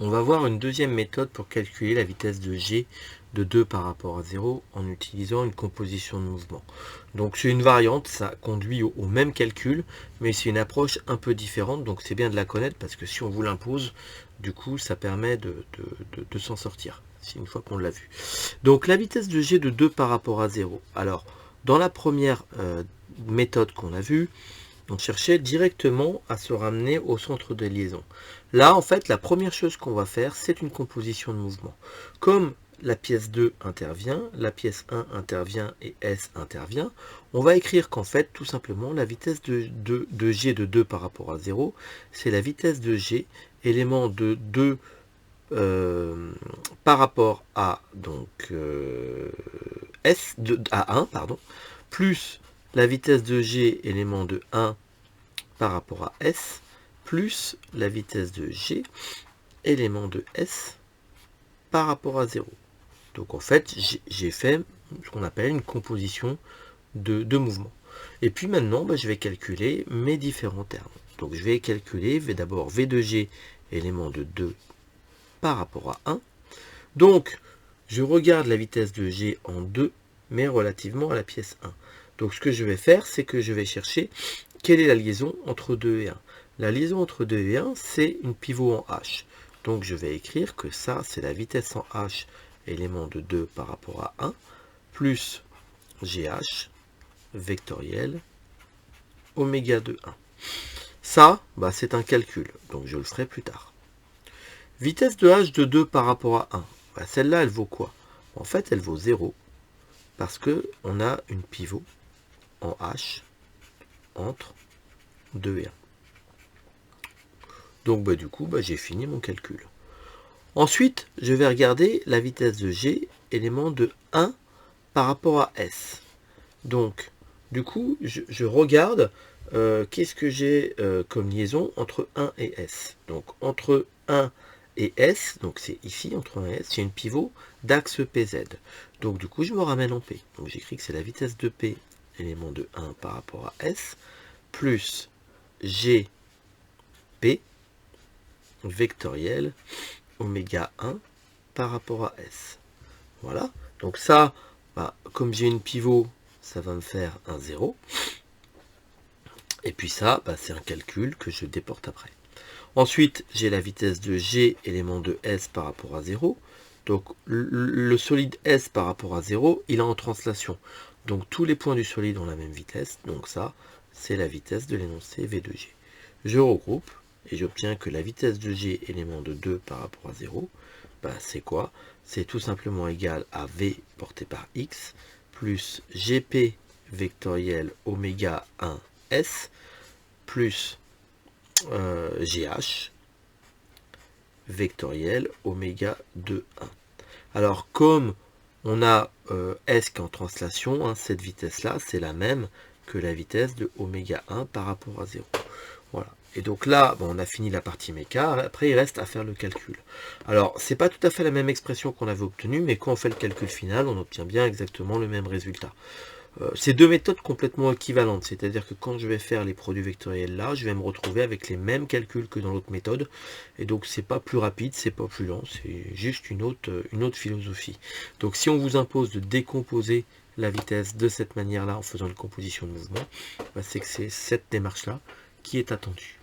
On va voir une deuxième méthode pour calculer la vitesse de g de 2 par rapport à 0 en utilisant une composition de mouvement. Donc c'est une variante, ça conduit au même calcul, mais c'est une approche un peu différente, donc c'est bien de la connaître parce que si on vous l'impose, du coup ça permet de s'en sortir, c'est une fois qu'on l'a vu. Donc la vitesse de g de 2 par rapport à 0. Alors, dans la première méthode qu'on a vue, on cherchait directement à se ramener au centre de liaison. Là, en fait, la première chose qu'on va faire, c'est une composition de mouvement. Comme la pièce 2 intervient, la pièce 1 intervient et S intervient, on va écrire qu'en fait, tout simplement, la vitesse de G de 2 par rapport à 0, c'est la vitesse de G, élément de 2 par rapport à S, à 1, pardon, plus la vitesse de G, élément de 1 par rapport à S, plus la vitesse de G, élément de S, par rapport à 0. Donc en fait, j'ai fait ce qu'on appelle une composition de mouvements. Et puis maintenant, je vais calculer mes différents termes. Donc je vais calculer d'abord V de G, élément de 2 par rapport à 1. Donc, je regarde la vitesse de G en 2, mais relativement à la pièce 1. Donc ce que je vais faire, c'est que je vais chercher quelle est la liaison entre 2 et 1. La liaison entre 2 et 1, c'est une pivot en H. Donc je vais écrire que ça, c'est la vitesse en H, élément de 2 par rapport à 1, plus GH, vectoriel, oméga de 1. Ça, c'est un calcul, donc je le ferai plus tard. Vitesse de H de 2 par rapport à 1. Celle-là, elle vaut quoi? En fait, elle vaut 0, parce qu'on a une pivot en H entre 2 et 1. Donc du coup, j'ai fini mon calcul. Ensuite, je vais regarder la vitesse de G, élément de 1 par rapport à S. Donc, du coup, je regarde qu'est-ce que j'ai comme liaison entre 1 et S. Donc, entre 1 et S, donc c'est ici, entre 1 et S, j'ai une pivot d'axe PZ. Donc, du coup, je me ramène en P. Donc, j'écris que c'est la vitesse de P, élément de 1 par rapport à S, plus GP, vectoriel, oméga 1 par rapport à S. Voilà. Donc ça, comme j'ai une pivot, ça va me faire un 0. Et puis ça, c'est un calcul que je déporte après. Ensuite, j'ai la vitesse de G, élément de S par rapport à 0. Donc le solide S par rapport à 0, il est en translation. Donc tous les points du solide ont la même vitesse. Donc ça, c'est la vitesse de l'énoncé V de G. Je regroupe et j'obtiens que la vitesse de G, élément de 2 par rapport à 0, c'est quoi? C'est tout simplement égal à V porté par X plus GP vectoriel oméga 1 S plus GH vectoriel oméga 2 1. Alors comme on a S qui est en translation, cette vitesse-là, c'est la même que la vitesse de oméga 1 par rapport à 0. Voilà. Et donc là, on a fini la partie méca. Après, il reste à faire le calcul. Alors, c'est pas tout à fait la même expression qu'on avait obtenue, mais quand on fait le calcul final, on obtient bien exactement le même résultat. C'est deux méthodes complètement équivalentes, c'est-à-dire que quand je vais faire les produits vectoriels là, je vais me retrouver avec les mêmes calculs que dans l'autre méthode, et donc c'est pas plus rapide, c'est pas plus lent, c'est juste une autre philosophie. Donc si on vous impose de décomposer la vitesse de cette manière-là en faisant une composition de mouvement, c'est que c'est cette démarche-là qui est attendue.